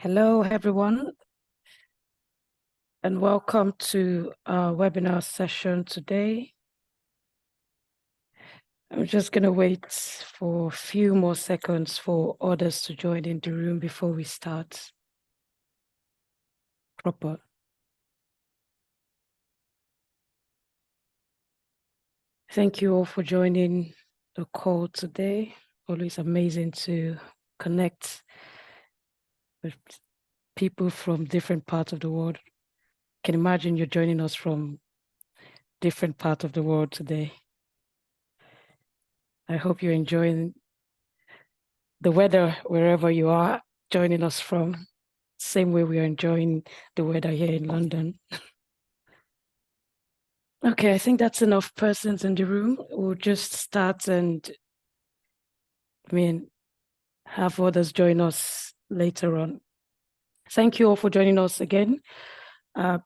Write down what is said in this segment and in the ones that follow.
Hello, everyone, and welcome to our webinar session today. I'm just going to wait for a few more seconds for others to join in the room before we start proper. Thank you all for joining the call today. Always amazing to connect with people from different parts of the world. Can imagine you're joining us from different parts of the world today. I hope you're enjoying the weather wherever you are joining us from. Same way we are enjoying the weather here in London. Okay, I think that's enough persons in the room. We'll just start and have others join us later on. Thank you all for joining us again. The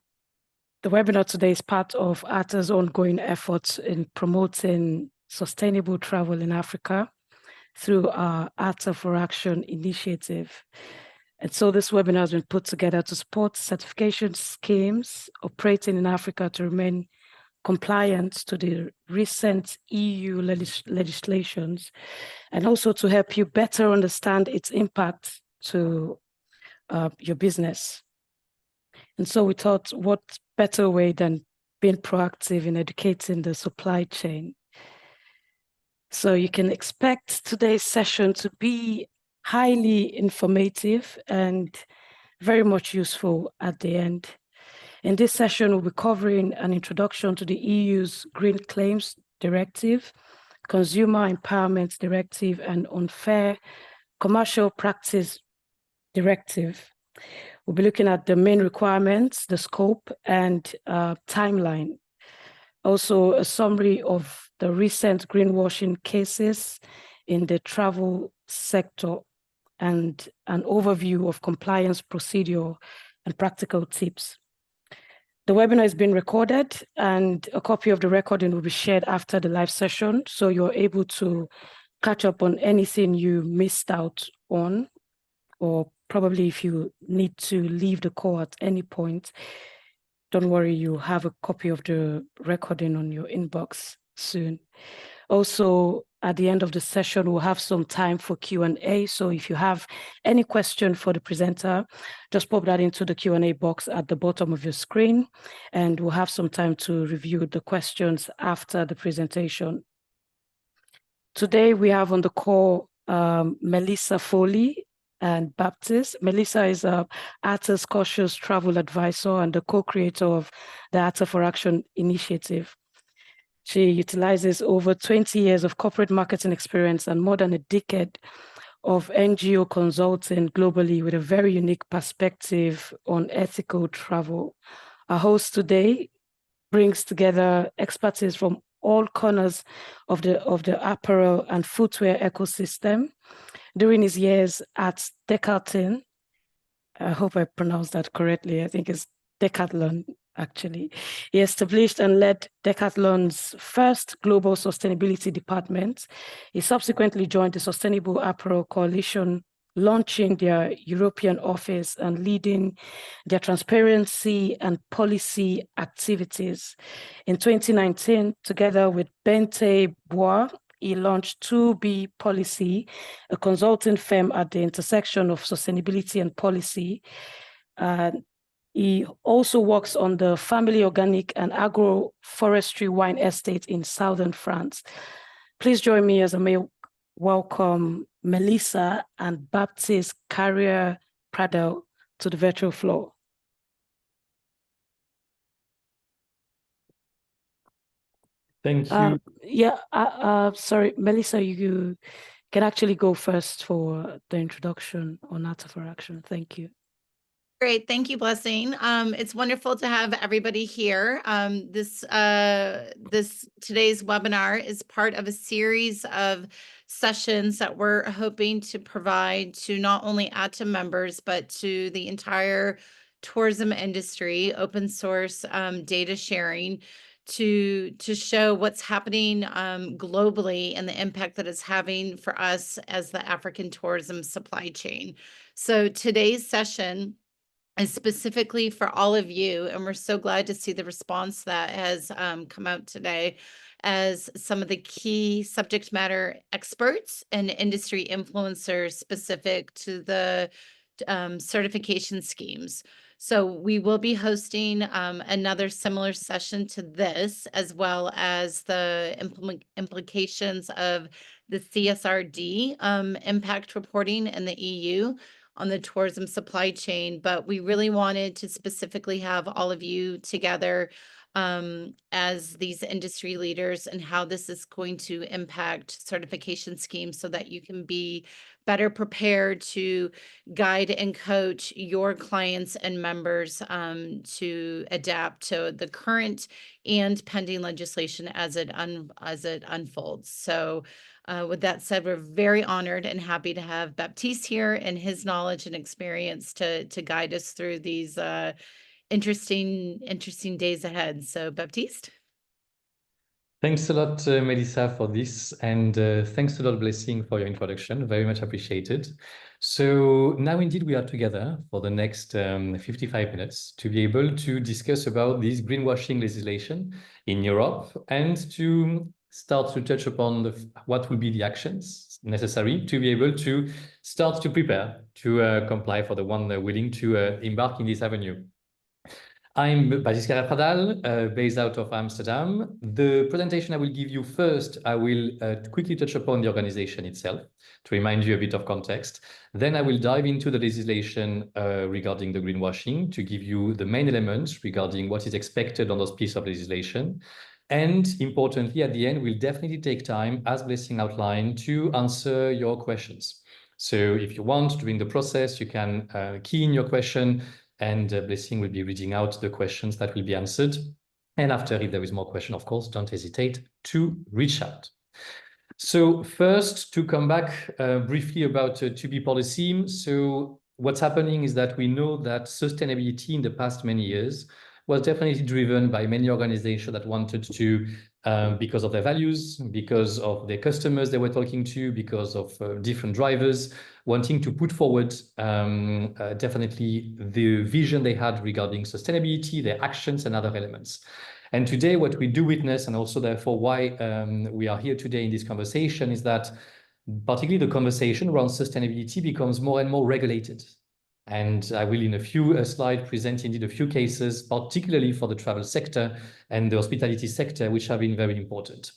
webinar today is part of ATTA's ongoing efforts in promoting sustainable travel in Africa through our ATTA for Action initiative. And so this webinar has been put together to support certification schemes operating in Africa to remain compliant to the recent EU legislations, and also to help you better understand its impact to your business. And so we thought, what better way than being proactive in educating the supply chain? So you can expect today's session to be highly informative and very much useful at the end. In this session, we'll be covering an introduction to the EU's Green Claims Directive, Consumer Empowerment Directive, and Unfair Commercial Practice Directive. We'll be looking at the main requirements, the scope, and timeline. Also, a summary of the recent greenwashing cases in the travel sector and an overview of compliance procedure and practical tips. The webinar is being recorded, and a copy of the recording will be shared after the live session, so you're able to catch up on anything you missed out on, or probably if you need to leave the call at any point, don't worry, you have a copy of the recording on your inbox soon. Also, at the end of the session, we'll have some time for Q&A. So if you have any question for the presenter, just pop that into the Q&A box at the bottom of your screen, and we'll have some time to review the questions after the presentation. Today, we have on the call Melissa Foley and Baptiste. Melissa is ATTA's Cautious Travel Advisor and the co-creator of the ATTA for Action initiative. She utilizes over 20 years of corporate marketing experience and more than a decade of NGO consulting globally with a very unique perspective on ethical travel. Our host today brings together expertise from all corners of the apparel and footwear ecosystem. During his years at Decathlon, I hope I pronounced that correctly, I think it's Decathlon, actually. He established and led Decathlon's first global sustainability department. He subsequently joined the Sustainable Apparel Coalition, launching their European office and leading their transparency and policy activities. In 2019, together with Bente Bois, he launched 2B Policy, a consulting firm at the intersection of sustainability and policy. He also works on the family organic and agroforestry wine estate in southern France. Please join me as I may welcome Melissa and Baptiste Carriere Pradal to the virtual floor. Thank you. Sorry, Melissa, you can actually go first for the introduction on ATTA for Action. Thank you. Great. Thank you, Blessing. It's wonderful to have everybody here. Today's webinar is part of a series of sessions that we're hoping to provide to not only ATTA members, but to the entire tourism industry, open source data sharing to show what's happening globally and the impact that it's having for us as the African tourism supply chain. So today's session is specifically for all of you, and we're so glad to see the response that has come out today, as some of the key subject matter experts and industry influencers specific to the certification schemes. So we will be hosting another similar session to this, as well as the implications of the CSRD impact reporting in the EU on the tourism supply chain. But we really wanted to specifically have all of you together as these industry leaders, and how this is going to impact certification schemes, so that you can be better prepared to guide and coach your clients and members to adapt to the current and pending legislation as it unfolds. So with that said, we're very honored and happy to have Baptiste here and his knowledge and experience to guide us through these interesting days ahead. So Baptiste. Thanks a lot, Melissa, for this, and thanks a lot, Blessing, for your introduction. Very much appreciated. So now indeed we are together for the next 55 minutes to be able to discuss about this greenwashing legislation in Europe, and to start to touch upon what will be the actions necessary to be able to start to prepare to comply for the one willing to embark in this avenue. I'm Baptiste Carriere Pradal, based out of Amsterdam. The presentation I will give you first, I will quickly touch upon the organization itself to remind you a bit of context. Then I will dive into the legislation regarding the greenwashing to give you the main elements regarding what is expected on those pieces of legislation. And importantly, at the end, we'll definitely take time, as Blessing outlined, to answer your questions. So if you want, during the process, you can key in your question, and Blessing will be reading out the questions that will be answered. And after, if there is more question, of course, don't hesitate to reach out. So first, to come back briefly about to-be policy. So what's happening is that we know that sustainability in the past many years was definitely driven by many organizations that wanted to, because of their values, because of their customers they were talking to, because of different drivers, wanting to put forward definitely the vision they had regarding sustainability, their actions and other elements. And today what we do witness, and also therefore why we are here today in this conversation, is that particularly the conversation around sustainability becomes more and more regulated. And I will in a few slides present indeed a few cases, particularly for the travel sector and the hospitality sector, which have been very important.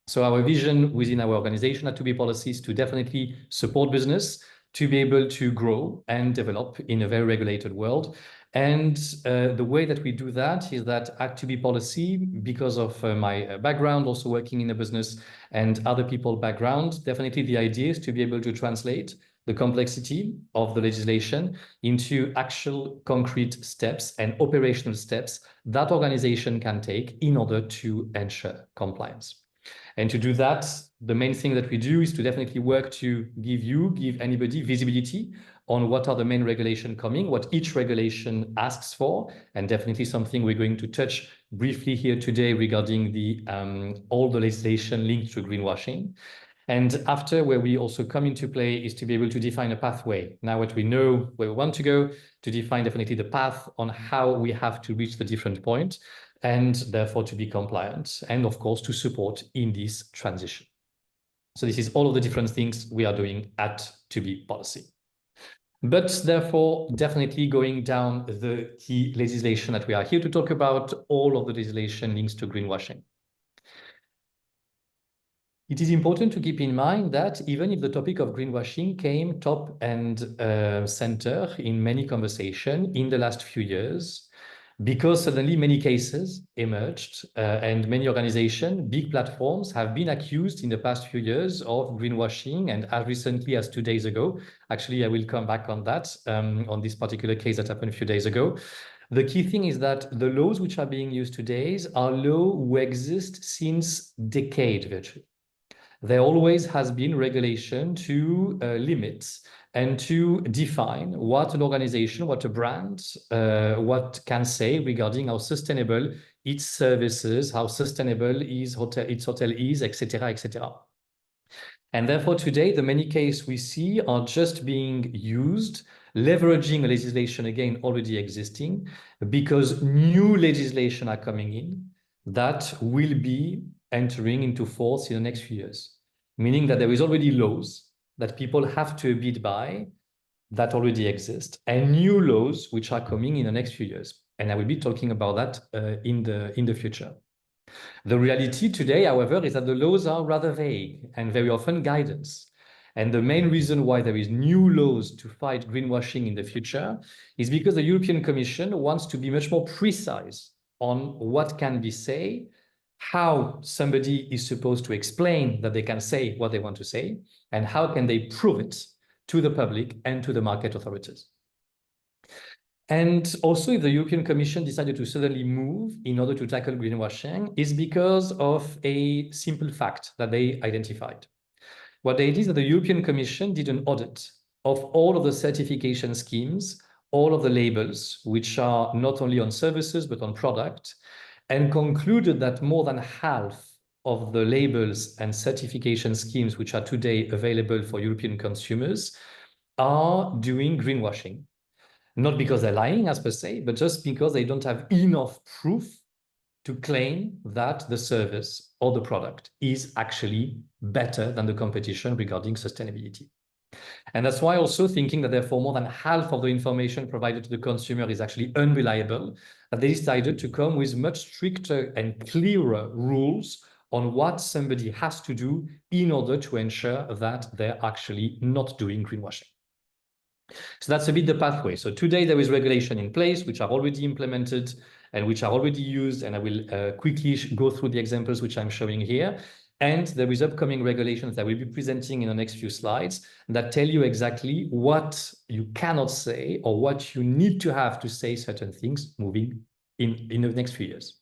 So our vision within our organization at ATTA Policy is to definitely support business to be able to grow and develop in a very regulated world. And the way that we do that is that at ATTA Policy, because of my background, also working in a business, and other people's background, definitely the idea is to be able to translate the complexity of the legislation into actual concrete steps and operational steps that organization can take in order to ensure compliance. And to do that, the main thing that we do is to definitely work to give anybody visibility on what are the main regulation coming, what each regulation asks for, and definitely something we're going to touch briefly here today regarding the all the legislation linked to greenwashing. And after, where we also come into play is to be able to define a pathway. Now what we know where we want to go, to define definitely the path on how we have to reach the different point, and therefore to be compliant, and of course to support in this transition. So this is all of the different things we are doing at ATTA Policy. But therefore, definitely going down the key legislation that we are here to talk about, all of the legislation links to greenwashing. It is important to keep in mind that even if the topic of greenwashing came top and center in many conversations in the last few years, because suddenly many cases emerged and many organizations, big platforms have been accused in the past few years of greenwashing, and as recently as 2 days ago, actually I will come back on that, on this particular case that happened a few days ago. The key thing is that the laws which are being used today are laws who exist since decades virtually. There always has been regulation to limit and to define what an organization, what a brand, what can say regarding how sustainable its services, how sustainable its hotel is, etc., etc. And therefore, today, the many cases we see are just being used, leveraging legislation, again, already existing, because new legislation are coming in that will be entering into force in the next few years, meaning that there is already laws that people have to abide by that already exist, and new laws which are coming in the next few years. And I will be talking about that in the future. The reality today, however, is that the laws are rather vague and very often guidance. And the main reason why there is new laws to fight greenwashing in the future is because the European Commission wants to be much more precise on what can be said, how somebody is supposed to explain that they can say what they want to say, and how can they prove it to the public and to the market authorities. And also, if the European Commission decided to suddenly move in order to tackle greenwashing, is because of a simple fact that they identified. What they did is that the European Commission did an audit of all of the certification schemes, all of the labels, which are not only on services, but on product, and concluded that more than half of the labels and certification schemes which are today available for European consumers are doing greenwashing. Not because they're lying, as per se, but just because they don't have enough proof to claim that the service or the product is actually better than the competition regarding sustainability. And that's why also thinking that therefore more than half of the information provided to the consumer is actually unreliable, that they decided to come with much stricter and clearer rules on what somebody has to do in order to ensure that they're actually not doing greenwashing. So that's a bit the pathway. So today there is regulation in place, which are already implemented and which are already used. And I will quickly go through the examples which I'm showing here. And there is upcoming regulations that I will be presenting in the next few slides that tell you exactly what you cannot say or what you need to have to say certain things moving in the next few years.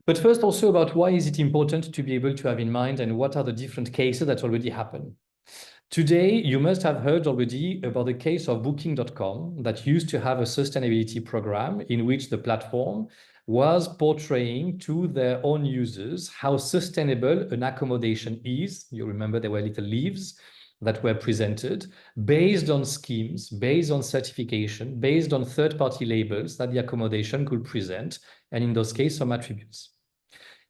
But first also about why is it important to be able to have in mind and what are the different cases that already happen. Today, you must have heard already about the case of Booking.com that used to have a sustainability program in which the platform was portraying to their own users how sustainable an accommodation is. You remember there were little leaves that were presented based on schemes, based on certification, based on third-party labels that the accommodation could present, and in those cases, some attributes.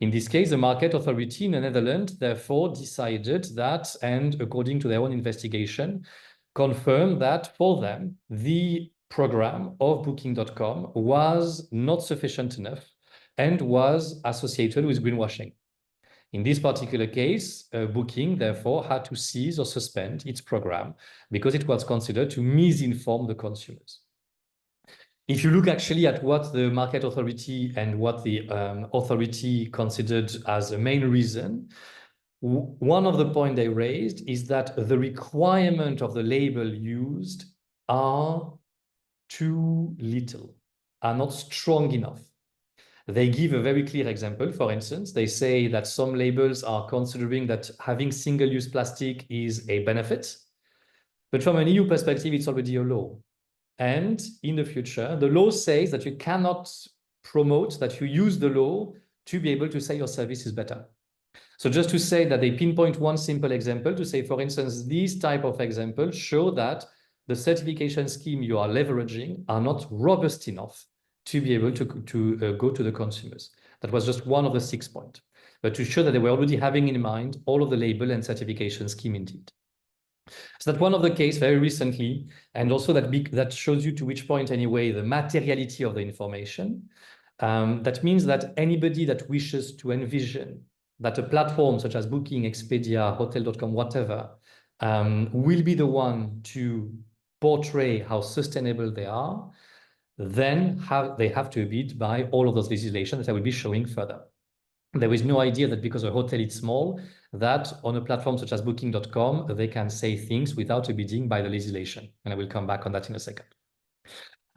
In this case, the market authority in the Netherlands therefore decided that, and according to their own investigation, confirmed that for them, the program of Booking.com was not sufficient enough and was associated with greenwashing. In this particular case, Booking therefore had to cease or suspend its program because it was considered to misinform the consumers. If you look actually at what the market authority and what the authority considered as a main reason, one of the points they raised is that the requirement of the label used are too little, are not strong enough. They give a very clear example. For instance, they say that some labels are considering that having single-use plastic is a benefit, but from an EU perspective, it's already a law. And in the future, the law says that you cannot promote that you use the law to be able to say your service is better. So just to say that they pinpoint one simple example to say, for instance, these type of examples show that the certification scheme you are leveraging are not robust enough to be able to go to the consumers. That was just one of the 6 points, but to show that they were already having in mind all of the label and certification scheme indeed. So that's one of the case very recently, and also that shows you to which point anyway the materiality of the information. That means that anybody that wishes to envision that a platform such as Booking, Expedia, Hotel.com, whatever, will be the one to portray how sustainable they are, then they have to abide by all of those legislations that I will be showing further. There is no idea that because a hotel is small, that on a platform such as Booking.com, they can say things without abiding by the legislation. And I will come back on that in a second.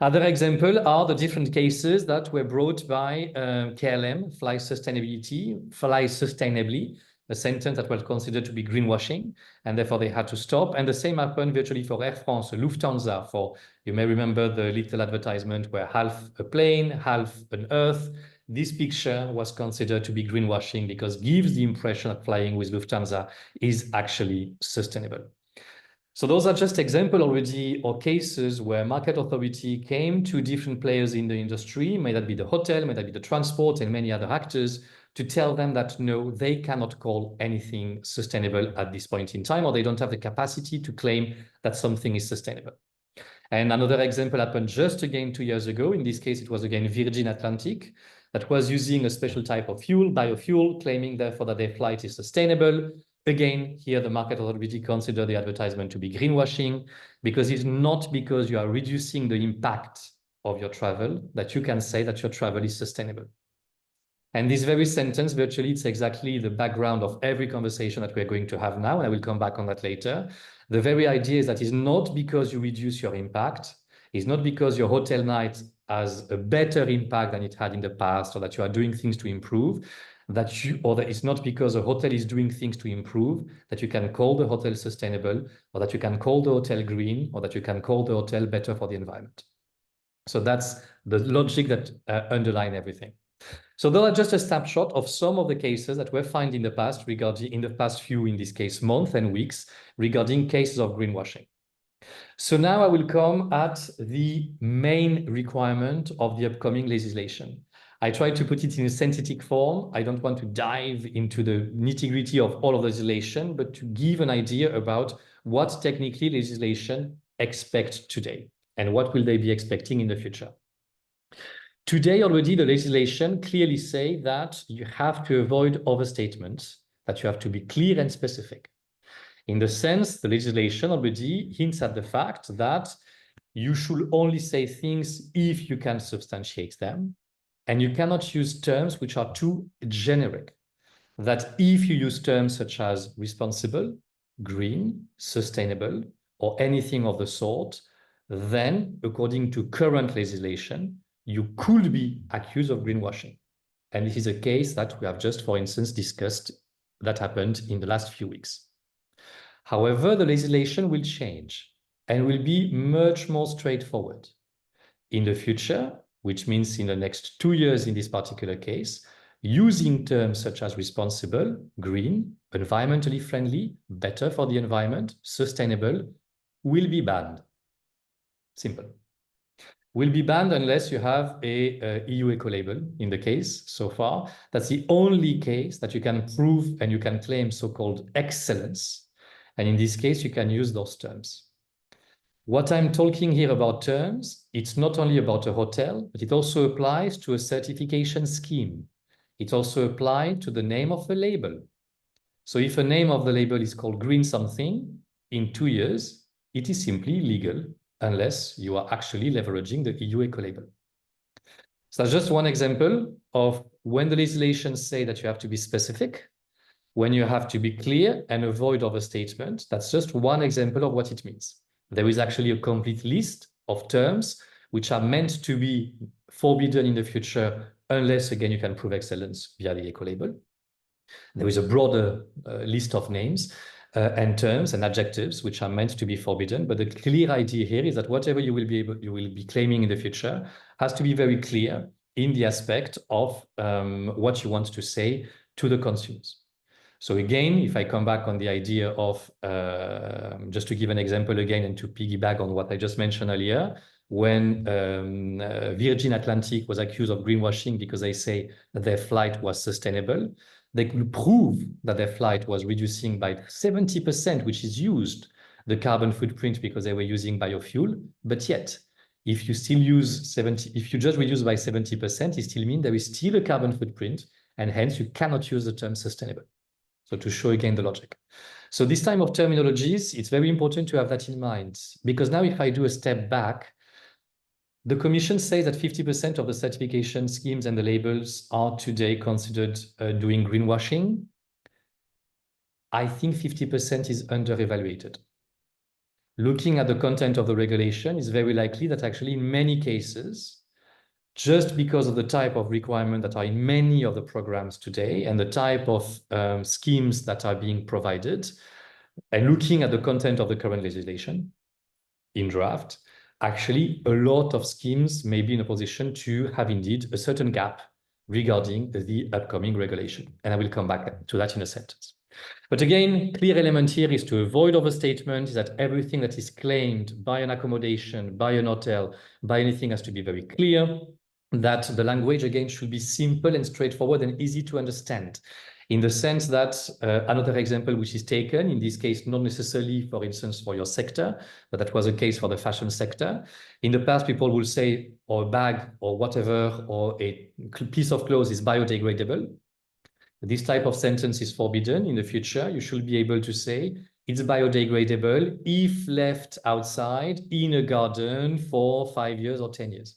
Other examples are the different cases that were brought by KLM, Fly Sustainably, a sentence that was considered to be greenwashing, and therefore they had to stop. And the same happened virtually for Air France, Lufthansa. For, you may remember the little advertisement where half a plane, half an earth. This picture was considered to be greenwashing because it gives the impression that flying with Lufthansa is actually sustainable. So those are just examples already or cases where market authority came to different players in the industry, may that be the hotel, may that be the transport and many other actors, to tell them that no, they cannot call anything sustainable at this point in time, or they don't have the capacity to claim that something is sustainable. And another example happened just again 2 years ago. In this case, it was again Virgin Atlantic that was using a special type of fuel, biofuel, claiming therefore that their flight is sustainable. Again, here the market authority considered the advertisement to be greenwashing, because it's not because you are reducing the impact of your travel that you can say that your travel is sustainable. And this very sentence, virtually, it's exactly the background of every conversation that we're going to have now, and I will come back on that later. The very idea is that it's not because you reduce your impact, it's not because your hotel night has a better impact than it had in the past, or that you are doing things to improve, that it's not because a hotel is doing things to improve that you can call the hotel sustainable, or that you can call the hotel green, or that you can call the hotel better for the environment. So that's the logic that underline everything. So those are just a snapshot of some of the cases that were found in the past regarding, in the past few, in this case, months and weeks, regarding cases of greenwashing. So now I will come at the main requirement of the upcoming legislation. I try to put it in a synthetic form. I don't want to dive into the nitty-gritty of all of the legislation, but to give an idea about what technically legislation expects today and what will they be expecting in the future. Today already the legislation clearly say that you have to avoid overstatements, that you have to be clear and specific. In the sense, the legislation already hints at the fact that you should only say things if you can substantiate them, and you cannot use terms which are too generic. That if you use terms such as responsible, green, sustainable, or anything of the sort, then according to current legislation, you could be accused of greenwashing. And this is a case that we have just, for instance, discussed that happened in the last few weeks. However, the legislation will change and will be much more straightforward. In the future, which means in the next 2 years in this particular case, using terms such as responsible, green, environmentally friendly, better for the environment, sustainable, will be banned. Simple. Will be banned unless you have a EU eco-label in the case so far. That's the only case that you can prove and you can claim so-called excellence. And in this case, you can use those terms. What I'm talking here about terms, it's not only about a hotel, but it also applies to a certification scheme. It also applies to the name of the label. So if a name of the label is called green something, in 2 years, it is simply legal unless you are actually leveraging the EU eco-label. So that's just one example of when the legislations say that you have to be specific, when you have to be clear and avoid overstatement. That's just one example of what it means. There is actually a complete list of terms which are meant to be forbidden in the future unless, again, you can prove excellence via the eco-label. There is a broader list of names and terms and adjectives which are meant to be forbidden, but the clear idea here is that whatever you will be claiming in the future has to be very clear in the aspect of what you want to say to the consumers. So again, if I come back on the idea of, just to give an example again and to piggyback on what I just mentioned earlier, when Virgin Atlantic was accused of greenwashing because they say that their flight was sustainable, they could prove that their flight was reducing by 70%, which is used, the carbon footprint, because they were using biofuel. But yet, if you still use if you just reduce by 70%, it still means there is still a carbon footprint, and hence you cannot use the term sustainable. So to show again the logic. So this time of terminologies, it's very important to have that in mind, because now if I do a step back, the Commission says that 50% of the certification schemes and the labels are today considered doing greenwashing. I think 50% is under-evaluated. Looking at the content of the regulation, it's very likely that actually in many cases, just because of the type of requirement that are in many of the programs today and the type of schemes that are being provided, and looking at the content of the current legislation in draft, actually a lot of schemes may be in a position to have indeed a certain gap regarding the upcoming regulation. And I will come back to that in a sentence. But again, clear element here is to avoid overstatement, is that everything that is claimed by an accommodation, by an hotel, by anything has to be very clear, that the language again should be simple and straightforward and easy to understand. In the sense that another example which is taken, in this case, not necessarily, for instance, for your sector, but that was a case for the fashion sector. In the past, people will say, or a bag or whatever, or a piece of clothes is biodegradable. This type of sentence is forbidden. In the future, you should be able to say it's biodegradable if left outside in a garden for 5 years or 10 years.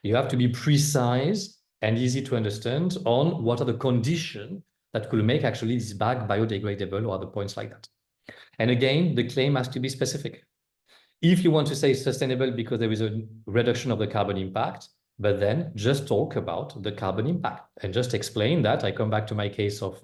You have to be precise and easy to understand on what are the conditions that could make actually this bag biodegradable or other points like that. And again, the claim has to be specific. If you want to say sustainable because there is a reduction of the carbon impact, but then just talk about the carbon impact and just explain that. I come back to my case of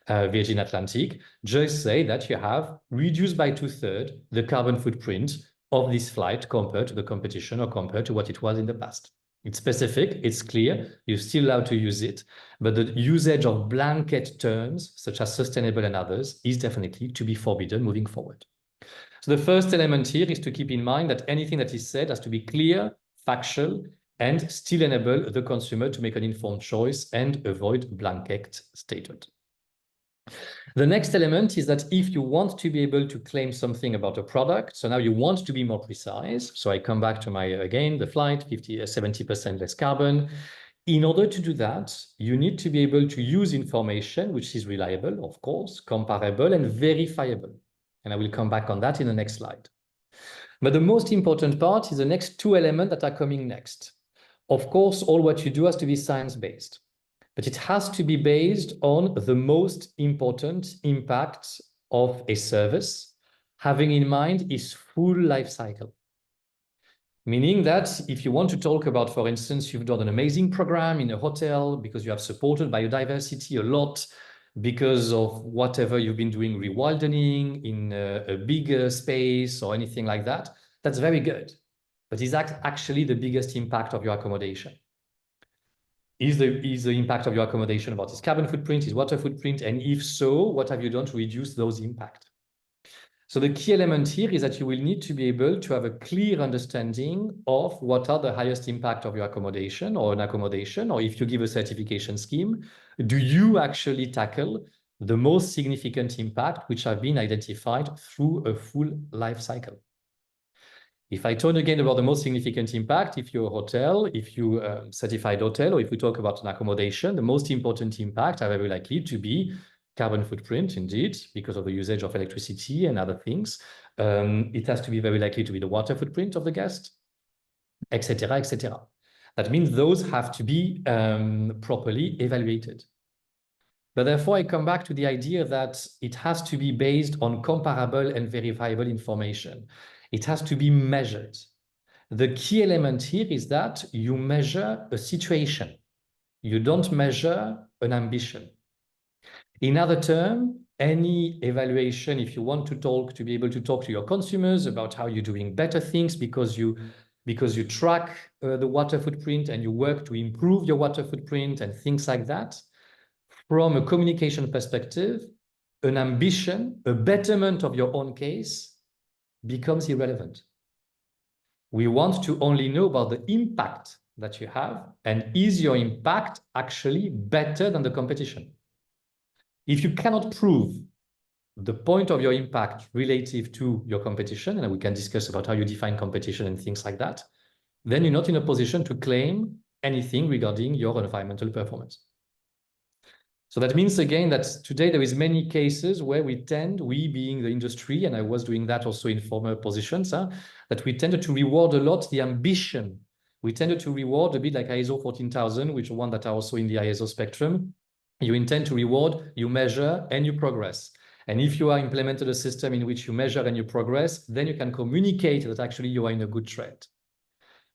Virgin Atlantic. Just say that you have reduced by 2/3 the carbon footprint of this flight compared to the competition or compared to what it was in the past. It's specific, it's clear, you're still allowed to use it, but the usage of blanket terms such as sustainable and others is definitely to be forbidden moving forward. So the first element here is to keep in mind that anything that is said has to be clear, factual, and still enable the consumer to make an informed choice and avoid blanket statement. The next element is that if you want to be able to claim something about a product, so now you want to be more precise. So I come back to my, again, the flight, 70% less carbon. In order to do that, you need to be able to use information which is reliable, of course, comparable and verifiable. And I will come back on that in the next slide. But the most important part is the next two elements that are coming next. Of course, all what you do has to be science-based, but it has to be based on the most important impact of a service, having in mind its full life cycle. Meaning that if you want to talk about, for instance, you've done an amazing program in a hotel because you have supported biodiversity a lot, because of whatever you've been doing, rewilding in a bigger space or anything like that, that's very good. But is that actually the biggest impact of your accommodation? Is the impact of your accommodation about its carbon footprint, its water footprint? And if so, what have you done to reduce those impacts? So the key element here is that you will need to be able to have a clear understanding of what are the highest impact of your accommodation or an accommodation, or if you give a certification scheme, do you actually tackle the most significant impact which have been identified through a full life cycle? If I turn again about the most significant impact, if you're a hotel, if you certified hotel, or if we talk about an accommodation, the most important impact are very likely to be carbon footprint, indeed, because of the usage of electricity and other things. It has to be very likely to be the water footprint of the guest, etc., etc. That means those have to be properly evaluated. But therefore, I come back to the idea that it has to be based on comparable and verifiable information. It has to be measured. The key element here is that you measure a situation. You don't measure an ambition. In other terms, any evaluation, if you want to be able to talk to your consumers about how you're doing better things because you track the water footprint and you work to improve your water footprint and things like that, from a communication perspective, an ambition, a betterment of your own case becomes irrelevant. We want to only know about the impact that you have, and is your impact actually better than the competition? If you cannot prove the point of your impact relative to your competition, and we can discuss about how you define competition and things like that, then you're not in a position to claim anything regarding your environmental performance. So that means, again, that today there is many cases where we being the industry, and I was doing that also in former positions, that we tended to reward a lot the ambition. We tended to reward a bit like ISO 14000, which are one that are also in the ISO spectrum. You intend to reward, you measure, and you progress. And if you are implemented a system in which you measure and you progress, then you can communicate that actually you are in a good trend.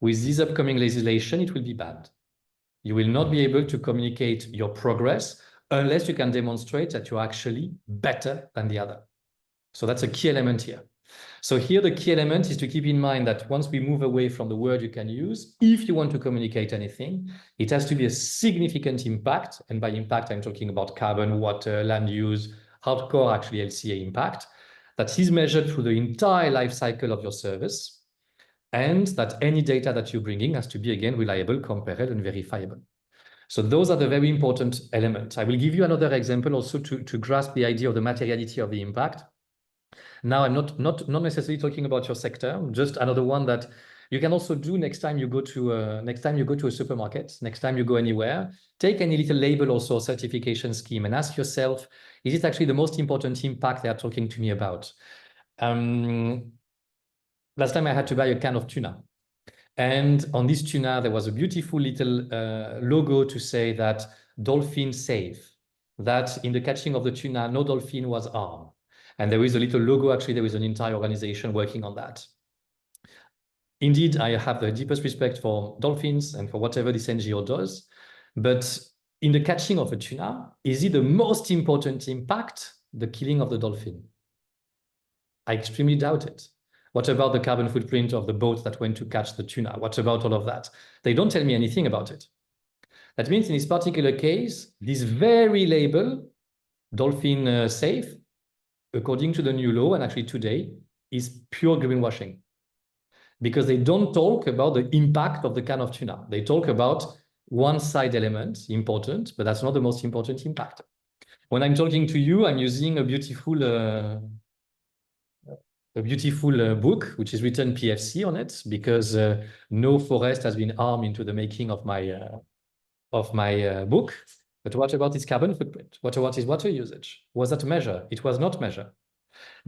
With this upcoming legislation, it will be banned. You will not be able to communicate your progress unless you can demonstrate that you're actually better than the other. So that's a key element here. So here the key element is to keep in mind that once we move away from the word you can use, if you want to communicate anything, it has to be a significant impact. And by impact, I'm talking about carbon, water, land use, hardcore actually LCA impact, that is measured through the entire life cycle of your service, and that any data that you're bringing has to be, again, reliable, comparable, and verifiable. So those are the very important elements. I will give you another example also to grasp the idea of the materiality of the impact. Now, I'm not necessarily talking about your sector, just another one that you can also do next time you go to a supermarket, next time you go anywhere. Take any little label also, certification scheme, and ask yourself, is it actually the most important impact they are talking to me about? Last time I had to buy a can of tuna. And on this tuna, there was a beautiful little logo to say that dolphin safe, that in the catching of the tuna, no dolphin was harmed. And there is a little logo, actually, there is an entire organization working on that. Indeed, I have the deepest respect for dolphins and for whatever this NGO does. But in the catching of a tuna, is it the most important impact, the killing of the dolphin? I extremely doubt it. What about the carbon footprint of the boat that went to catch the tuna? What about all of that? They don't tell me anything about it. That means in this particular case, this very label, dolphin safe, according to the new law, and actually today, is pure greenwashing. Because they don't talk about the impact of the can of tuna. They talk about one side element, important, but that's not the most important impact. When I'm talking to you, I'm using a beautiful book, which is written PFC on it, because no forest has been harmed into the making of my book. But what about its carbon footprint? What about its water usage? Was that a measure? It was not measured.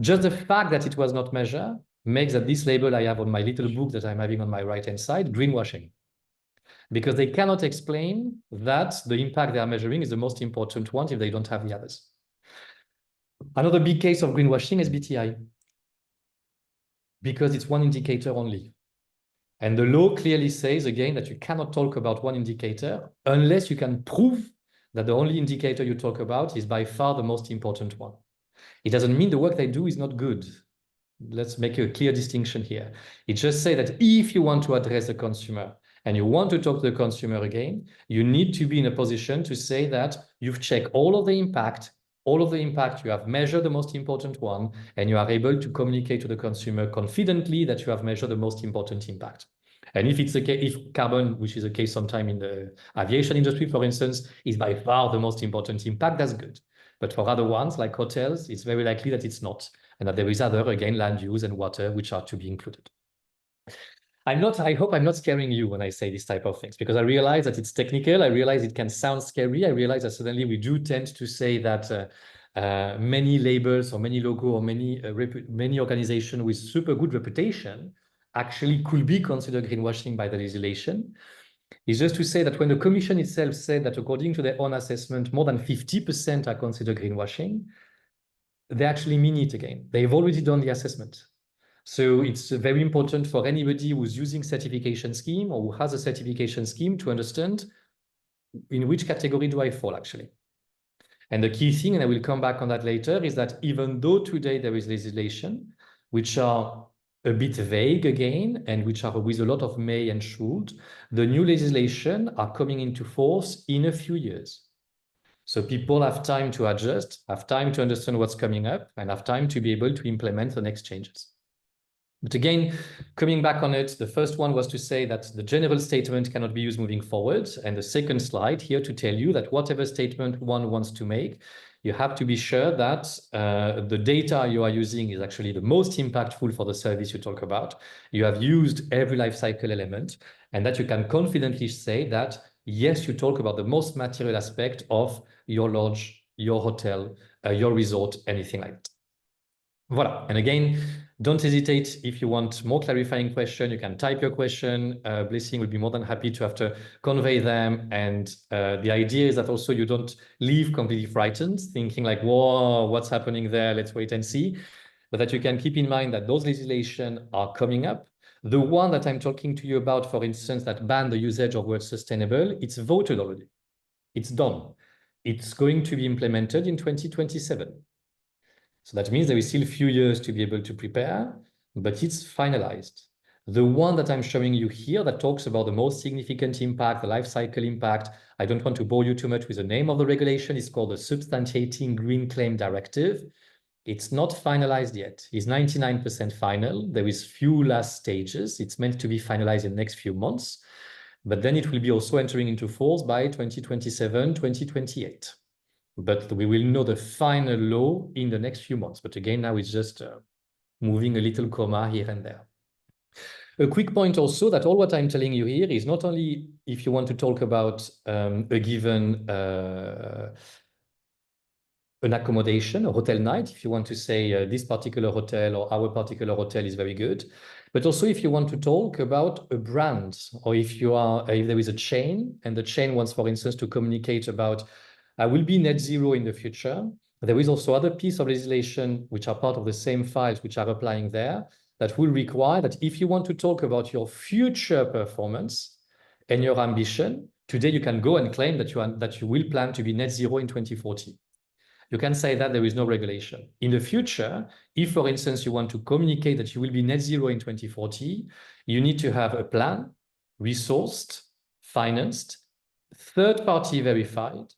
Just the fact that it was not measured makes that this label I have on my little book that I'm having on my right-hand side, greenwashing. Because they cannot explain that the impact they are measuring is the most important one if they don't have the others. Another big case of greenwashing is BTI, because it's one indicator only. And the law clearly says, again, that you cannot talk about one indicator unless you can prove that the only indicator you talk about is by far the most important one. It doesn't mean the work they do is not good. Let's make a clear distinction here. It just says that if you want to address the consumer and you want to talk to the consumer again, you need to be in a position to say that you've checked all of the impact, you have measured the most important one, and you are able to communicate to the consumer confidently that you have measured the most important impact. And if it's the case, if carbon, which is the case sometime in the aviation industry, for instance, is by far the most important impact, that's good. But for other ones, like hotels, it's very likely that it's not, and that there is other, again, land use and water, which are to be included. I hope I'm not scaring you when I say this type of things, because I realize that it's technical. I realize it can sound scary. I realize that suddenly we do tend to say that many labels or many logo or many organizations with super good reputation actually could be considered greenwashing by the legislation. It's just to say that when the Commission itself said that according to their own assessment, more than 50% are considered greenwashing, they actually mean it again. They've already done the assessment. So it's very important for anybody who's using certification scheme or who has a certification scheme to understand in which category do I fall actually. And the key thing, and I will come back on that later, is that even though today there is legislation which are a bit vague again, and which are with a lot of may and should, the new legislation are coming into force in a few years. So people have time to adjust, have time to understand what's coming up, and have time to be able to implement the next changes. But again, coming back on it, the first one was to say that the general statement cannot be used moving forward. And the second slide here to tell you that whatever statement one wants to make, you have to be sure that the data you are using is actually the most impactful for the service you talk about. You have used every life cycle element, and that you can confidently say that, yes, you talk about the most material aspect of your lodge, your hotel, your resort, anything like that. Voilà. And again, don't hesitate. If you want more clarifying question, you can type your question. Blessing will be more than happy to have to convey them. And the idea is that also you don't leave completely frightened, thinking like, whoa, what's happening there? Let's wait and see. But that you can keep in mind that those legislation are coming up. The one that I'm talking to you about, for instance, that banned the usage of word sustainable, it's voted already. It's done. It's going to be implemented in 2027. So that means there is still a few years to be able to prepare, but it's finalized. The one that I'm showing you here that talks about the most significant impact, the life cycle impact, I don't want to bore you too much with the name of the regulation. It's called the Substantiating Green Claim Directive. It's not finalized yet. It's 99% final. There is few last stages. It's meant to be finalized in the next few months, but then it will be also entering into force by 2027, 2028. But we will know the final law in the next few months. But again, now it's just moving a little comma here and there. A quick point also that all what I'm telling you here is not only if you want to talk about a given an accommodation, a hotel night, if you want to say this particular hotel or our particular hotel is very good, but also if you want to talk about a brand, or if there is a chain and the chain wants, for instance, to communicate about I will be net zero in the future. There is also other piece of legislation which are part of the same files which are applying there that will require that if you want to talk about your future performance and your ambition, today you can go and claim that you will plan to be net zero in 2040. You can say that there is no regulation. In the future, if, for instance, you want to communicate that you will be net zero in 2040, you need to have a plan, resourced, financed, third-party verified,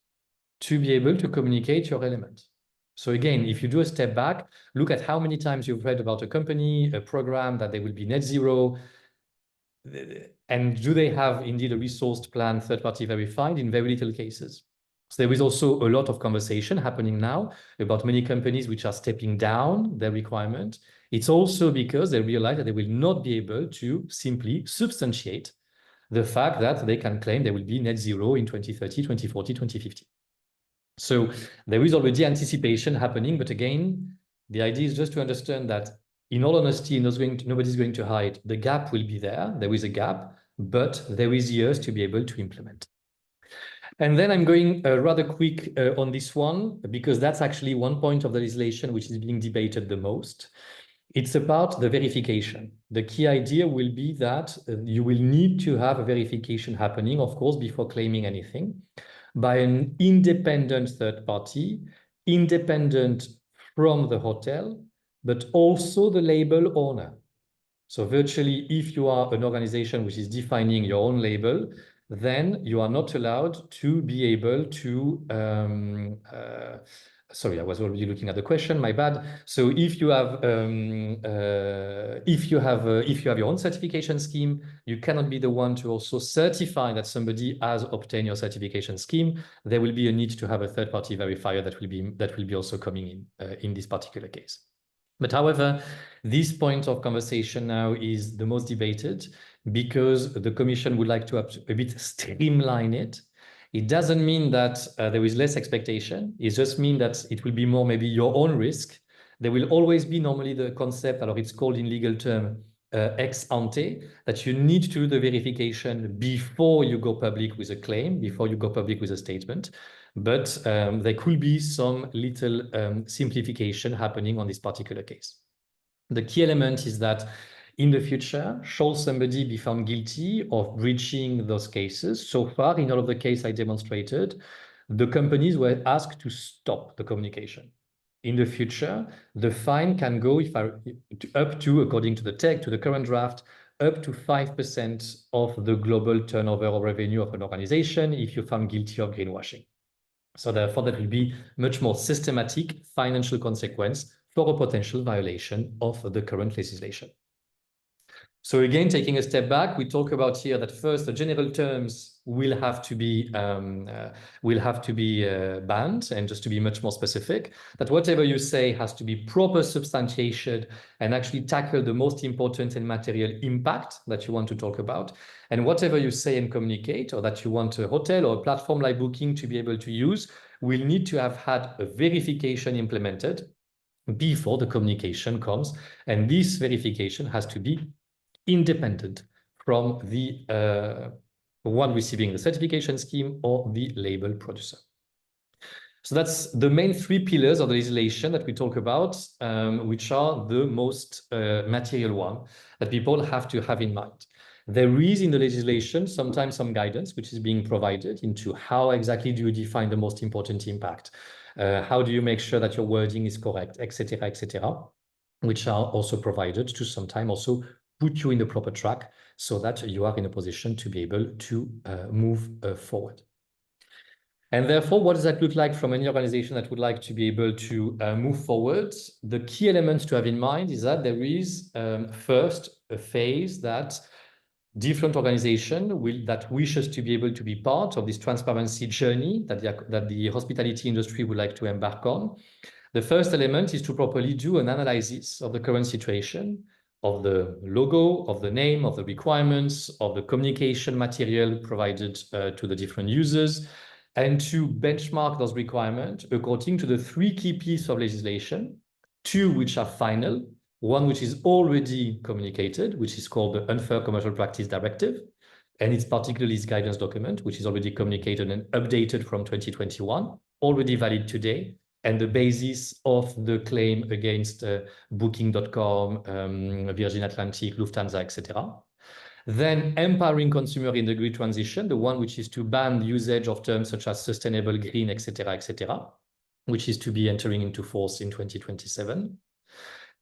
to be able to communicate your element. So again, if you do a step back, look at how many times you've read about a company, a program that they will be net zero, and do they have indeed a resourced plan, third-party verified? In very little cases. So there is also a lot of conversation happening now about many companies which are stepping down their requirement. It's also because they realize that they will not be able to simply substantiate the fact that they can claim they will be net zero in 2030, 2040, 2050. So there is already anticipation happening, but again, the idea is just to understand that in all honesty, nobody's going to hide. The gap will be there. There is a gap, but there is years to be able to implement. And then I'm going rather quick on this one, because that's actually one point of the legislation which is being debated the most. It's about the verification. The key idea will be that you will need to have a verification happening, of course, before claiming anything, by an independent third party, independent from the hotel, but also the label owner. So virtually, if you are an organization which is defining your own label, then you are not allowed to be able to, sorry, I was already looking at the question, my bad. So if you have your own certification scheme, you cannot be the one to also certify that somebody has obtained your certification scheme. There will be a need to have a third-party verifier that will be also coming in this particular case. But however, this point of conversation now is the most debated because the Commission would like to a bit streamline it. It doesn't mean that there is less expectation. It just means that it will be more maybe your own risk. There will always be normally the concept, or it's called in legal term, ex ante, that you need to do the verification before you go public with a claim, before you go public with a statement. But there could be some little simplification happening on this particular case. The key element is that in the future, should somebody be found guilty of breaching those cases? So far, in all of the cases I demonstrated, the companies were asked to stop the communication. In the future, the fine can go up to, according to the text, to the current draft, up to 5% of the global turnover or revenue of an organization if you're found guilty of greenwashing. So therefore, that will be much more systematic financial consequence for a potential violation of the current legislation. So again, taking a step back, we talk about here that first, the general terms will have to be banned, and just to be much more specific, that whatever you say has to be proper substantiation and actually tackle the most important and material impact that you want to talk about. And whatever you say and communicate, or that you want a hotel or a platform like Booking to be able to use, will need to have had a verification implemented before the communication comes. And this verification has to be independent from the one receiving the certification scheme or the label producer. So that's the main 3 pillars of the legislation that we talk about, which are the most material one that people have to have in mind. There is in the legislation sometimes some guidance which is being provided into how exactly do you define the most important impact, how do you make sure that your wording is correct, etc., which are also provided to sometimes also put you in the proper track so that you are in a position to be able to move forward. And therefore, what does that look like from any organization that would like to be able to move forward? The key elements to have in mind is that there is first a phase that different organization that wishes to be able to be part of this transparency journey that the hospitality industry would like to embark on. The first element is to properly do an analysis of the current situation, of the logo, of the name, of the requirements, of the communication material provided to the different users, and to benchmark those requirements according to the 3 key pieces of legislation, 2 which are final, 1 which is already communicated, which is called the Unfair Commercial Practice Directive, and it's particularly this guidance document, which is already communicated and updated from 2021, already valid today, and the basis of the claim against Booking.com, Virgin Atlantic, Lufthansa, etc. Then empowering consumer in the green transition, the one which is to ban the usage of terms such as sustainable, green, etc., which is to be entering into force in 2027.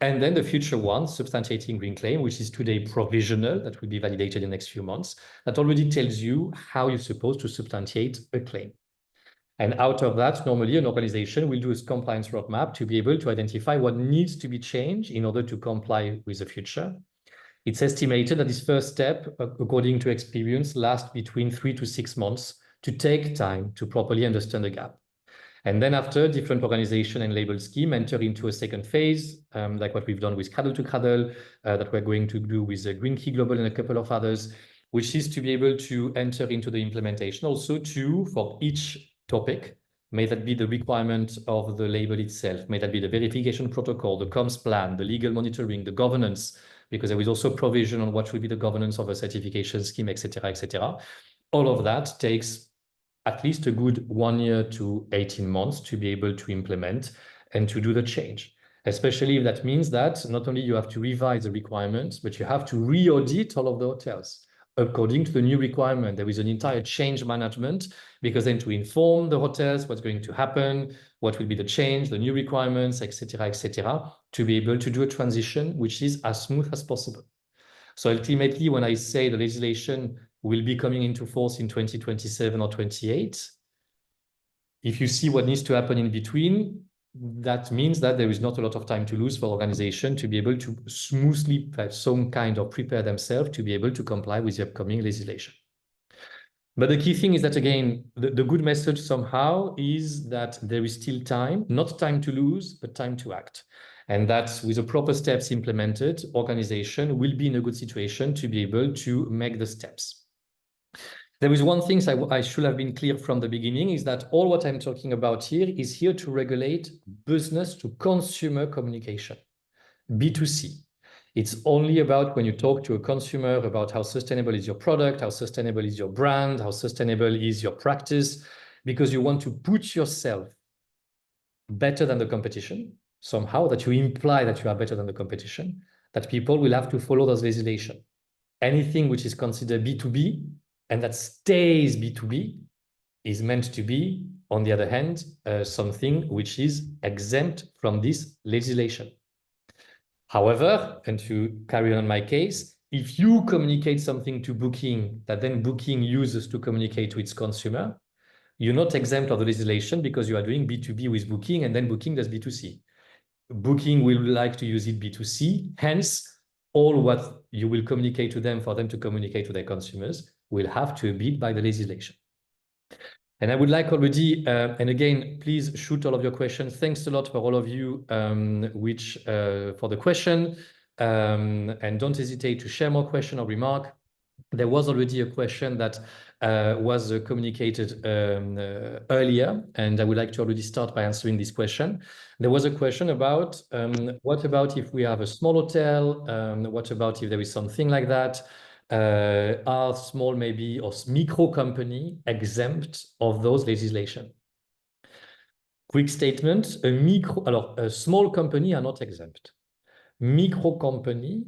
And then the future one, substantiating green claim, which is today provisional, that will be validated in the next few months, that already tells you how you're supposed to substantiate a claim. And out of that, normally an organization will do a compliance roadmap to be able to identify what needs to be changed in order to comply with the future. It's estimated that this first step, according to experience, lasts between 3 to 6 months to take time to properly understand the gap. And then after, different organization and label scheme enter into a second phase, like what we've done with Cradle to Cradle, that we're going to do with Green Key Global and a couple of others, which is to be able to enter into the implementation also for each topic, may that be the requirement of the label itself, may that be the verification protocol, the comms plan, the legal monitoring, the governance, because there is also provision on what will be the governance of a certification scheme, etc. All of that takes at least a good 1 year to 18 months to be able to implement and to do the change, especially if that means that not only you have to revise the requirements, but you have to re-audit all of the hotels according to the new requirement. There is an entire change management, because then to inform the hotels what's going to happen, what will be the change, the new requirements, etc., to be able to do a transition which is as smooth as possible. So ultimately, when I say the legislation will be coming into force in 2027 or 28, if you see what needs to happen in between, that means that there is not a lot of time to lose for organization to be able to smoothly some kind of prepare themselves to be able to comply with the upcoming legislation. But the key thing is that, again, the good message somehow is that there is still time, not time to lose, but time to act. And that with the proper steps implemented, organization will be in a good situation to be able to make the steps. There is one thing I should have been clear from the beginning, is that all what I'm talking about here is here to regulate business to consumer communication, B2C. It's only about when you talk to a consumer about how sustainable is your product, how sustainable is your brand, how sustainable is your practice, because you want to put yourself better than the competition, somehow, that you imply that you are better than the competition, that people will have to follow those legislation. Anything which is considered B2B and that stays B2B is meant to be, on the other hand, something which is exempt from this legislation. However, and to carry on my case, if you communicate something to Booking that then Booking uses to communicate to its consumer, you're not exempt of the legislation because you are doing B2B with Booking and then Booking does B2C. Booking will like to use it B2C, hence all what you will communicate to them for them to communicate to their consumers will have to abide by the legislation. And I would like already, and again, please shoot all of your questions. Thanks a lot for all of you for the question. And don't hesitate to share more question or remark. There was already a question that was communicated earlier, and I would like to already start by answering this question. There was a question about what about if we have a small hotel? What about if there is something like that? Are small maybe or micro company exempt of those legislation? Quick statement, a small company are not exempt. Micro company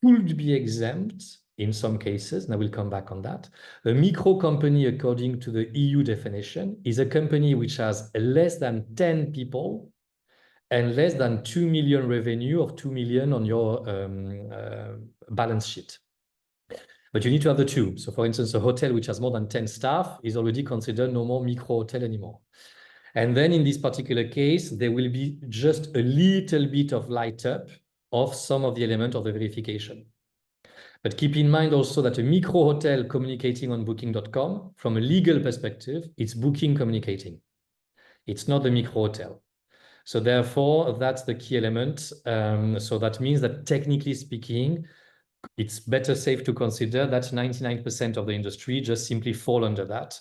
could be exempt in some cases, and I will come back on that. A micro company, according to the EU definition, is a company which has less than 10 people and less than 2 million revenue or 2 million on your balance sheet. But you need to have the two. So for instance, a hotel which has more than 10 staff is already considered no more micro hotel anymore. And then in this particular case, there will be just a little bit of light up of some of the elements of the verification. But keep in mind also that a micro hotel communicating on booking.com, from a legal perspective, it's booking communicating. It's not the micro hotel. So therefore, that's the key element. So that means that technically speaking, it's better safe to consider that 99% of the industry just simply fall under that.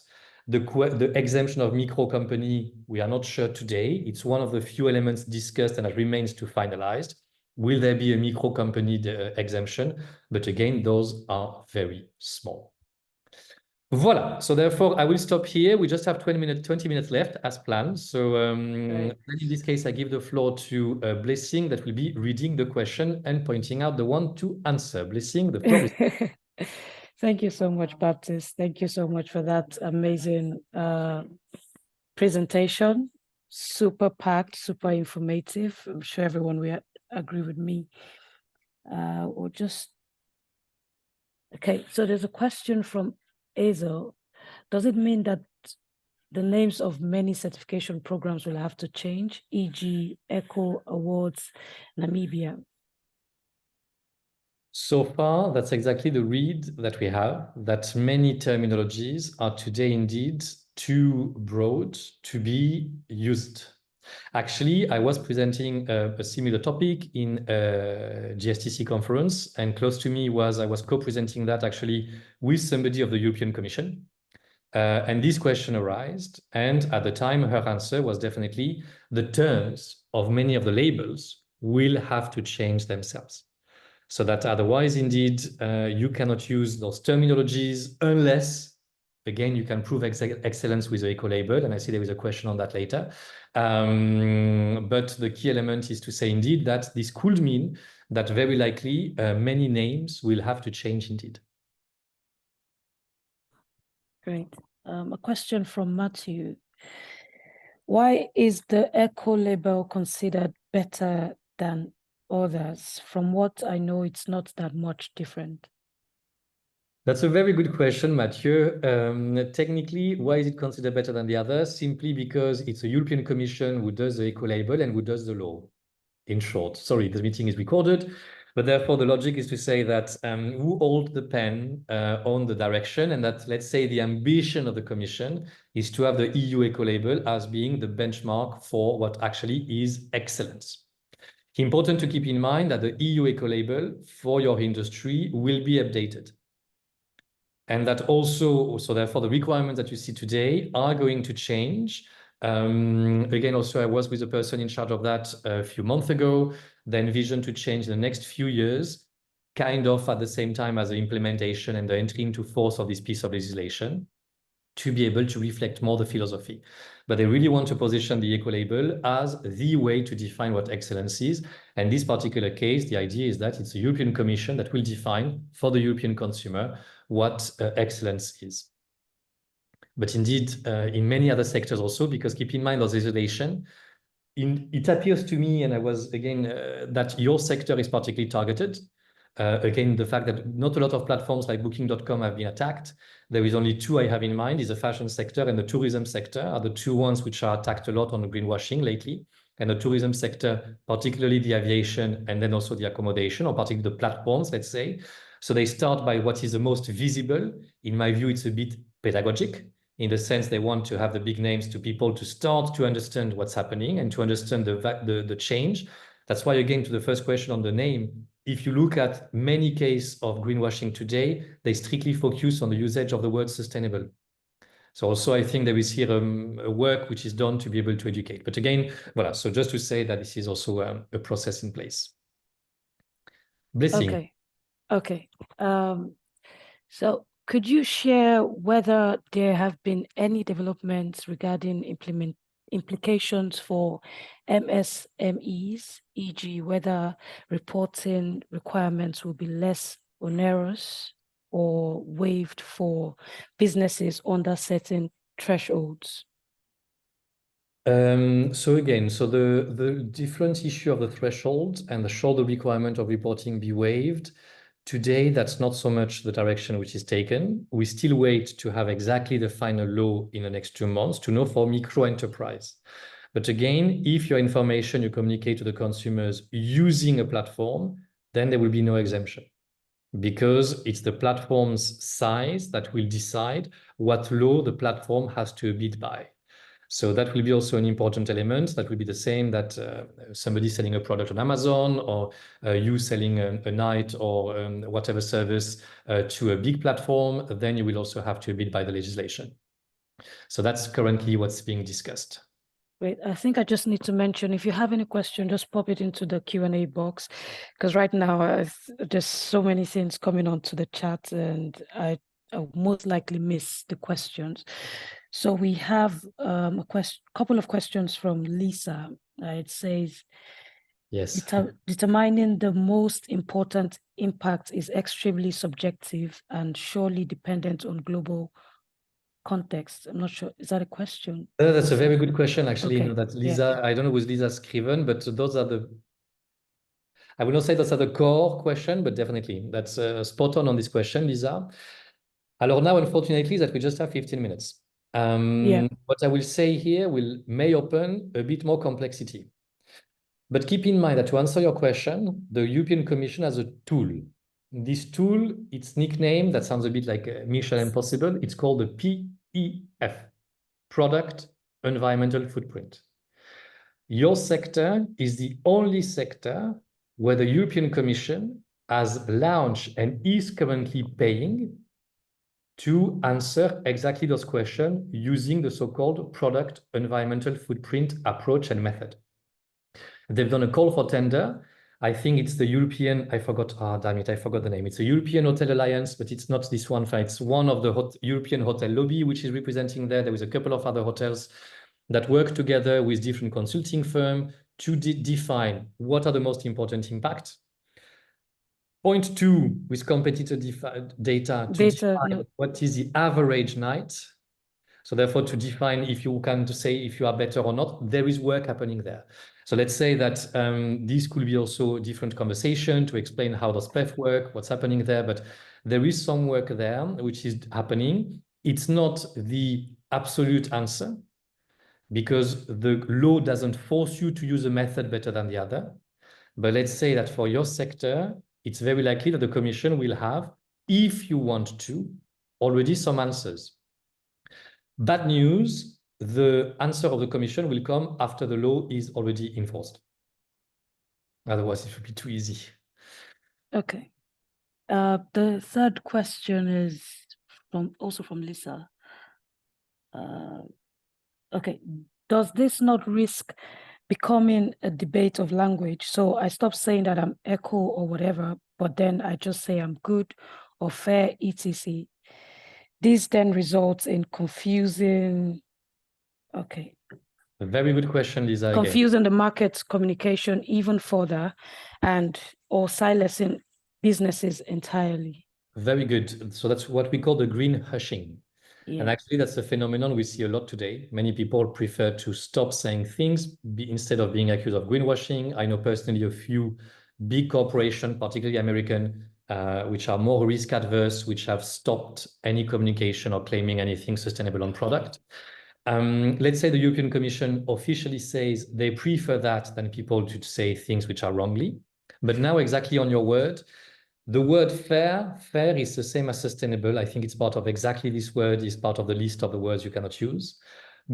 The exemption of micro company, we are not sure today. It's one of the few elements discussed and that remains to finalized. Will there be a micro company exemption? But again, those are very small. Voila. So therefore, I will stop here. We just have 20 minutes left as planned. So then in this case, I give the floor to Blessing that will be reading the question and pointing out the one to answer. Blessing, the floor is... Thank you so much, Baptiste. Thank you so much for that amazing presentation. Super packed, super informative. I'm sure everyone will agree with me. Okay, so there's a question from Azel. Does it mean that the names of many certification programs will have to change, e.g. ECHO Awards, Namibia? So far, that's exactly the read that we have, that many terminologies are today indeed too broad to be used. Actually, I was presenting a similar topic in a GSTC conference, and close to me I was co-presenting that actually with somebody of the European Commission. And this question arose, and at the time, her answer was definitely the terms of many of the labels will have to change themselves. So that otherwise, indeed, you cannot use those terminologies unless, again, you can prove excellence with the eco-label. And I see there is a question on that later. But the key element is to say, indeed, that this could mean that very likely many names will have to change indeed. Great. A question from Matthew. Why is the eco-label considered better than others? From what I know, it's not that much different. That's a very good question, Mathieu. Technically, why is it considered better than the others? Simply because it's a European Commission who does the eco-label and who does the law. In short, sorry, this meeting is recorded, but therefore the logic is to say that who holds the pen on the direction, and that, let's say, the ambition of the Commission is to have the EU eco-label as being the benchmark for what actually is excellence. Important to keep in mind that the EU eco-label for your industry will be updated. And that also, so therefore the requirements that you see today are going to change. Again, also I was with a person in charge of that a few months ago, the envision to change in the next few years, kind of at the same time as the implementation and the entry into force of this piece of legislation, to be able to reflect more the philosophy. But they really want to position the eco-label as the way to define what excellence is. And in this particular case, the idea is that it's the European Commission that will define for the European consumer what excellence is. But indeed, in many other sectors also, because keep in mind, those legislation, it appears to me, and I was, again, that your sector is particularly targeted. Again, the fact that not a lot of platforms like booking.com have been attacked. There is only two I have in mind, is the fashion sector and the tourism sector are the two ones which are attacked a lot on greenwashing lately. And the tourism sector, particularly the aviation, and then also the accommodation, or particularly the platforms, let's say. So they start by what is the most visible. In my view, it's a bit pedagogic, in the sense they want to have the big names to people to start to understand what's happening and to understand the change. That's why, again, to the first question on the name, if you look at many cases of greenwashing today, they strictly focus on the usage of the word sustainable. So also, I think there is here a work which is done to be able to educate. But again, voilà, so just to say that this is also a process in place. Blessing. Okay. So could you share whether there have been any developments regarding implications for MSMEs, e.g., whether reporting requirements will be less onerous or waived for businesses under certain thresholds? So again, the different issue of the threshold and the shoulder requirement of reporting be waived. Today, that's not so much the direction which is taken. We still wait to have exactly the final law in the next 2 months to know for micro enterprise. But again, if your information you communicate to the consumers using a platform, then there will be no exemption, because it's the platform's size that will decide what law the platform has to abide by. So that will be also an important element. That will be the same that somebody selling a product on Amazon, or you selling a night or whatever service to a big platform, then you will also have to abide by the legislation. So that's currently what's being discussed. Great. I think I just need to mention, if you have any question, just pop it into the Q&A box, because right now there's so many things coming onto the chat, and I'll most likely miss the questions. So we have a couple of questions from Lisa. It says, yes, determining the most important impact is extremely subjective and surely dependent on global context. I'm not sure. Is that a question? That's a very good question, actually. Okay. You know, that Lisa, I don't know who's Lisa Scriven, but those are I would not say those are the core question, but definitely that's spot on this question, Lisa. Alors now, unfortunately, that we just have 15 minutes. What I will say here may open a bit more complexity. But keep in mind that to answer your question, the European Commission has a tool. This tool, its nickname, that sounds a bit like Mission Impossible, it's called the PEF, Product Environmental Footprint. Your sector is the only sector where the European Commission has launched and is currently paying to answer exactly those questions using the so-called product environmental footprint approach and method. They've done a call for tender. I think it's the European, I forgot the name. It's a European Hotel Alliance, but it's not this one. It's one of the European hotel lobby, which is representing there. There is a couple of other hotels that work together with different consulting firms to define what are the most important impacts. Point 2, with competitor data to define what is the average night. So therefore, to define if you can say if you are better or not, there is work happening there. So let's say that this could be also a different conversation to explain how does PEF work, what's happening there, but there is some work there which is happening. It's not the absolute answer, because the law doesn't force you to use a method better than the other. But let's say that for your sector, it's very likely that the Commission will have, if you want to, already some answers. Bad news, the answer of the Commission will come after the law is already enforced. Otherwise, it would be too easy. Okay. The third question is also from Lisa. Okay. Does this not risk becoming a debate of language? So I stop saying that I'm eco or whatever, but then I just say I'm good or fair, etc. This then results in confusing. Okay. A very good question, Lisa. Confusing the market's communication even further, or silencing businesses entirely. Very good. So that's what we call the green hushing. Yeah. And actually, that's a phenomenon we see a lot today. Many people prefer to stop saying things instead of being accused of greenwashing. I know personally a few big corporations, particularly American, which are more risk adverse, which have stopped any communication or claiming anything sustainable on product. Let's say the European Commission officially says they prefer that than people to say things which are wrongly. But now, exactly on your word, the word fair is the same as sustainable. I think it's part of exactly this word, is part of the list of the words you cannot use.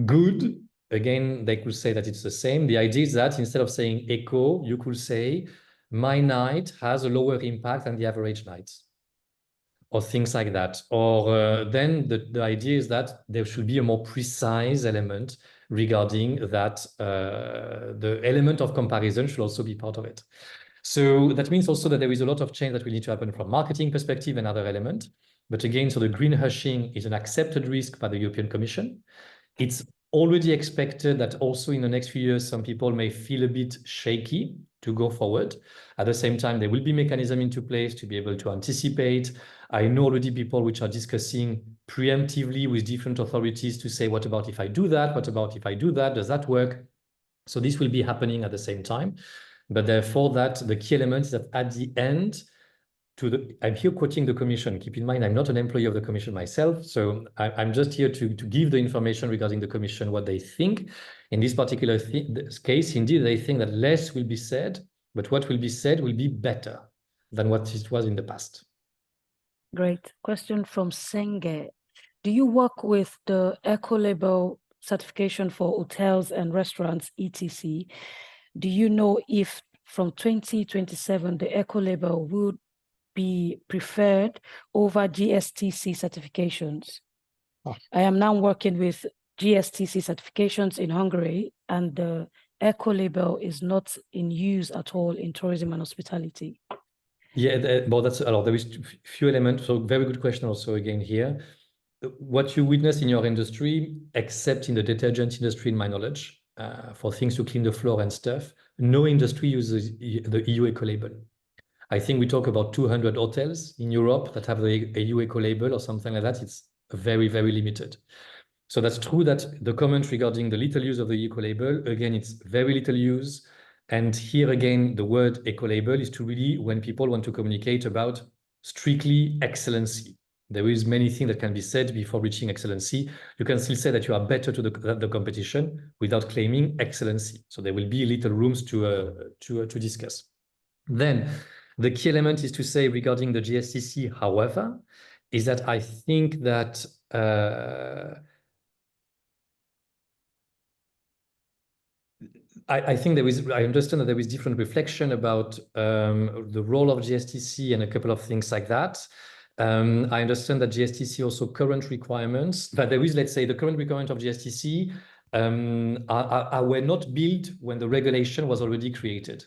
Good, again, they could say that it's the same. The idea is that instead of saying eco, you could say my night has a lower impact than the average night, or things like that. Or then the idea is that there should be a more precise element regarding that. The element of comparison should also be part of it. So that means also that there is a lot of change that will need to happen from marketing perspective and other element. But again, so the green hushing is an accepted risk by the European Commission. It's already expected that also in the next few years, some people may feel a bit shaky to go forward. At the same time, there will be mechanism into place to be able to anticipate. I know already people which are discussing preemptively with different authorities to say, what about if I do that? What about if I do that? Does that work? So this will be happening at the same time. But therefore that the key element is that at the end, I'm here quoting the Commission. Keep in mind, I'm not an employee of the Commission myself, so I'm just here to give the information regarding the Commission, what they think. In this particular case, indeed, they think that less will be said, but what will be said will be better than what it was in the past. Great. Question from Senge. Do you work with the Eco-Label certification for hotels and restaurants, etc.? Do you know if from 2027, the Eco-Label would be preferred over GSTC certifications? I am now working with GSTC certifications in Hungary, and the Eco-Label is not in use at all in tourism and hospitality. Yeah, well, there is few elements. So very good question also again here. What you witness in your industry, except in the detergent industry, in my knowledge, for things to clean the floor and stuff, no industry uses the EU Eco-Label. I think we talk about 200 hotels in Europe that have the EU Eco-Label or something like that. It's very, very limited. So that's true that the comment regarding the little use of the Eco-Label, again, it's very little use. And here again, the word Eco-Label is to really, when people want to communicate about strictly excellency. There is many things that can be said before reaching excellency. You can still say that you are better to the competition without claiming excellency. So there will be little rooms to discuss. Then the key element is to say regarding the GSTC, however, is that I think that I think I understand that there is different reflection about the role of GSTC and a couple of things like that. I understand that GSTC also current requirements, but there is, let's say, the current requirement of GSTC were not built when the regulation was already created.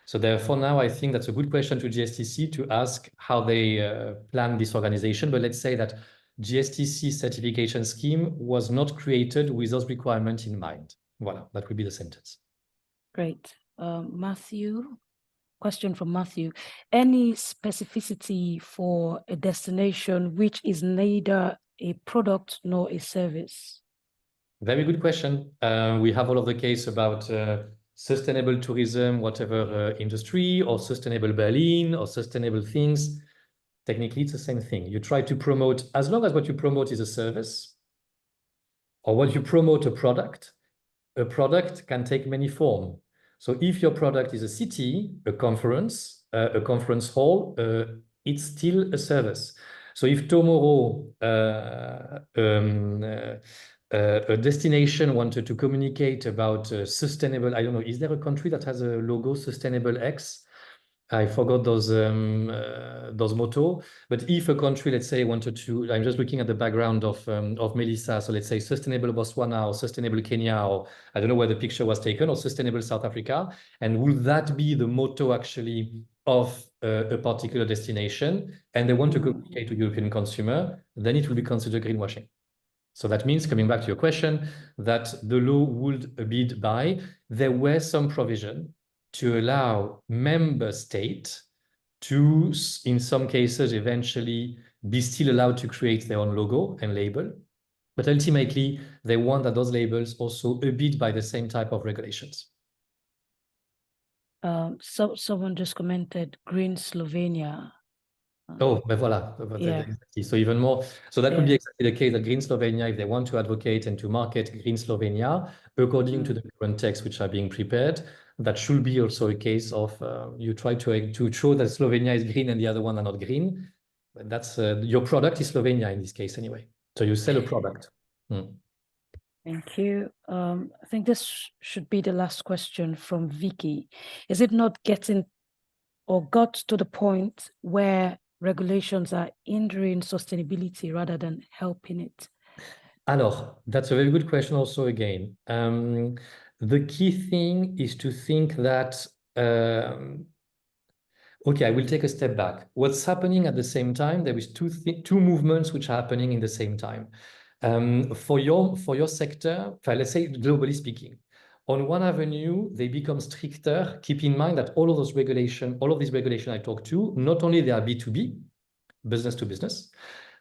So therefore, now I think that's a good question to GSTC to ask how they plan this organization. But let's say that GSTC certification scheme was not created with those requirements in mind. Voilà, that would be the sentence. Great. Matthew, question from Matthew. Any specificity for a destination which is neither a product nor a service? Very good question. We have all of the case about sustainable tourism, whatever industry, or sustainable Berlin, or sustainable things. Technically, it's the same thing. You try to promote, as long as what you promote is a service, or what you promote a product can take many forms. So if your product is a city, a conference hall, it's still a service. So if tomorrow a destination wanted to communicate about sustainable, I don't know, is there a country that has a logo, Sustainable X? I forgot those motto. But if a country, let's say, wanted to, I'm just looking at the background of Melissa. So let's say sustainable Botswana or sustainable Kenya, or I don't know where the picture was taken, or sustainable South Africa. And would that be the motto actually of a particular destination? And they want to communicate to European consumer, then it will be considered greenwashing. So that means, coming back to your question, that the law would abide by, there were some provision to allow member states to, in some cases, eventually be still allowed to create their own logo and label. But ultimately, they want that those labels also abide by the same type of regulations. So someone just commented Green Slovenia. Oh, but voilà. Yeah. Exactly. So even more. So that would be exactly the case that Green Slovenia, if they want to advocate and to market Green Slovenia, according to the current texts which are being prepared, that should be also a case of you try to show that Slovenia is green and the other one are not green. But that's your product is Slovenia in this case anyway. So you sell a product. Thank you. I think this should be the last question from Vicky. Is it not getting or got to the point where regulations are hindering sustainability rather than helping it? Alors, that's a very good question also again. The key thing is to think that, okay, I will take a step back. What's happening at the same time, there is two movements which are happening in the same time. For your sector, let's say globally speaking, on one avenue, they become stricter. Keep in mind that all of these regulations I talked to, not only they are B2B, business to business,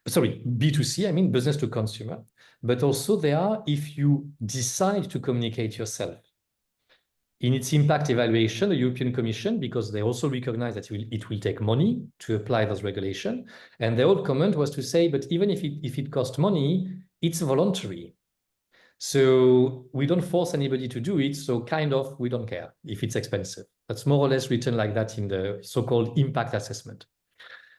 sorry, B2C, I mean business to consumer, but also they are if you decide to communicate yourself. In its impact evaluation, the European Commission, because they also recognize that it will take money to apply those regulations, and their old comment was to say, but even if it costs money, it's voluntary. So we don't force anybody to do it, so kind of we don't care if it's expensive. That's more or less written like that in the so-called impact assessment.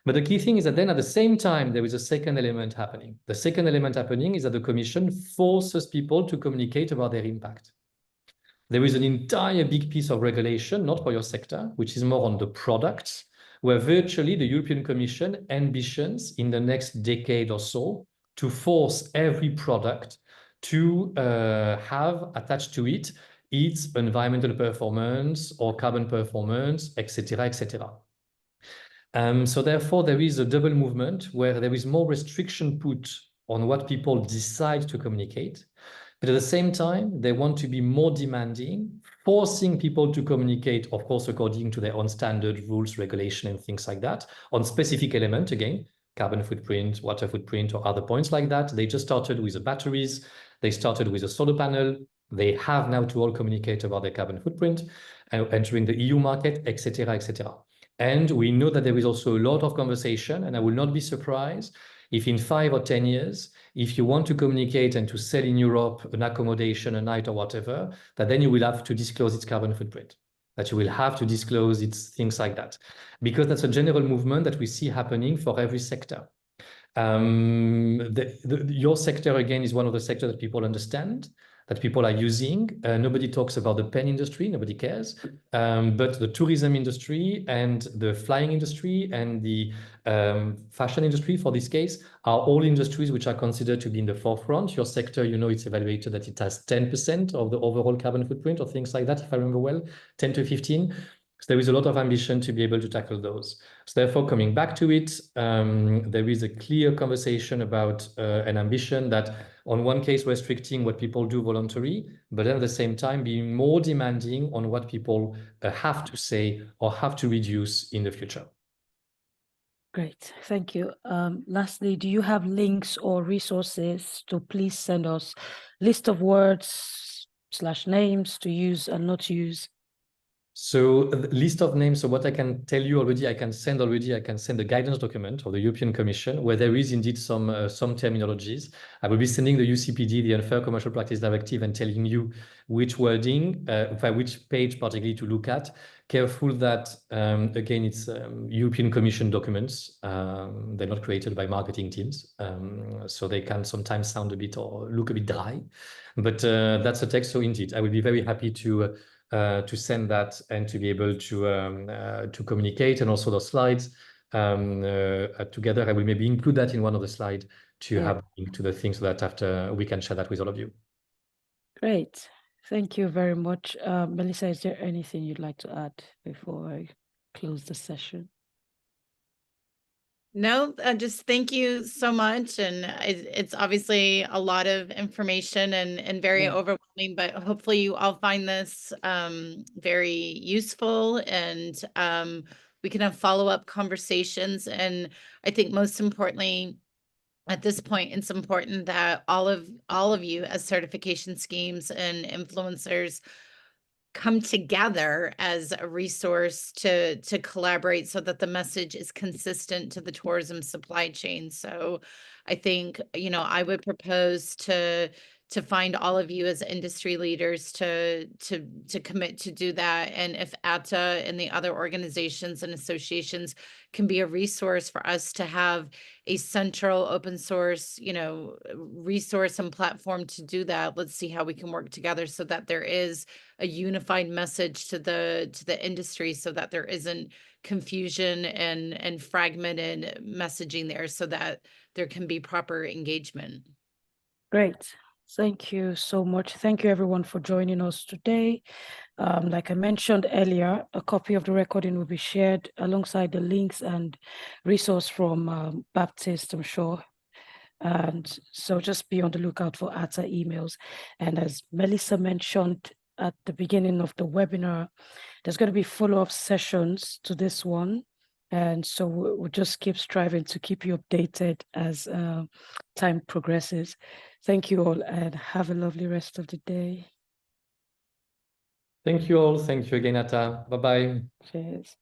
But the key thing is that then at the same time, there is a second element happening. The second element happening is that the Commission forces people to communicate about their impact. There is an entire big piece of regulation, not for your sector, which is more on the products, where virtually the European Commission ambitions in the next decade or so to force every product to have attached to it its environmental performance or carbon performance, etc., etc. So therefore, there is a double movement where there is more restriction put on what people decide to communicate. But at the same time, they want to be more demanding, forcing people to communicate, of course, according to their own standard rules, regulation, and things like that, on specific elements, again, carbon footprint, water footprint, or other points like that. They just started with the batteries. They started with a solar panel. They have now to all communicate about their carbon footprint, entering the EU market, etc., etc. And we know that there is also a lot of conversation, and I will not be surprised if in 5 or 10 years, if you want to communicate and to sell in Europe an accommodation, a night or whatever, that then you will have to disclose its carbon footprint, that you will have to disclose its things like that, because that's a general movement that we see happening for every sector. Your sector, again, is one of the sectors that people understand, that people are using. Nobody talks about the pen industry, nobody cares. But the tourism industry and the flying industry and the fashion industry, for this case, are all industries which are considered to be in the forefront. Your sector, you know, it's evaluated that it has 10% of the overall carbon footprint or things like that, if I remember well, 10 to 15. So there is a lot of ambition to be able to tackle those. So therefore, coming back to it, there is a clear conversation about an ambition that on one case restricting what people do voluntarily, but then at the same time being more demanding on what people have to say or have to reduce in the future. Great, thank you. Lastly, do you have links or resources to please send us list of words / names to use and not use? So the list of names, so what I can tell you already, I can send the guidance document of the European Commission, where there is indeed some terminologies. I will be sending the UCPD, the Unfair Commercial Practice Directive, and telling you which wording, which page particularly to look at. Careful that, again, it's European Commission documents. They're not created by marketing teams, so they can sometimes sound a bit or look a bit dry. But that's a text, so indeed, I will be very happy to send that and to be able to communicate, and also the slides together. I will maybe include that in one of the slides to have a link to the thing, so that after we can share that with all of you. Great. Thank you very much. Melissa, is there anything you'd like to add before I close the session? No, just thank you so much. And it's obviously a lot of information and very overwhelming, but hopefully you all find this very useful, and we can have follow-up conversations. And I think most importantly, at this point, it's important that all of you as certification schemes and influencers come together as a resource to collaborate, so that the message is consistent to the tourism supply chain. So I think, you know, I would propose to find all of you as industry leaders to commit to do that. And if ATTA and the other organizations and associations can be a resource for us to have a central open source, you know, resource and platform to do that, let's see how we can work together so that there is a unified message to the industry, so that there isn't confusion and fragmented messaging there, so that there can be proper engagement. Great. Thank you so much. Thank you everyone for joining us today. Like I mentioned earlier, a copy of the recording will be shared alongside the links and resource from Baptiste, I'm sure. And so just be on the lookout for ATTA emails. And as Melissa mentioned at the beginning of the webinar, there's going to be follow-up sessions to this one. And so we'll just keep striving to keep you updated as time progresses. Thank you all and have a lovely rest of the day. Thank you all. Thank you again, ATTA. Bye-bye. Cheers.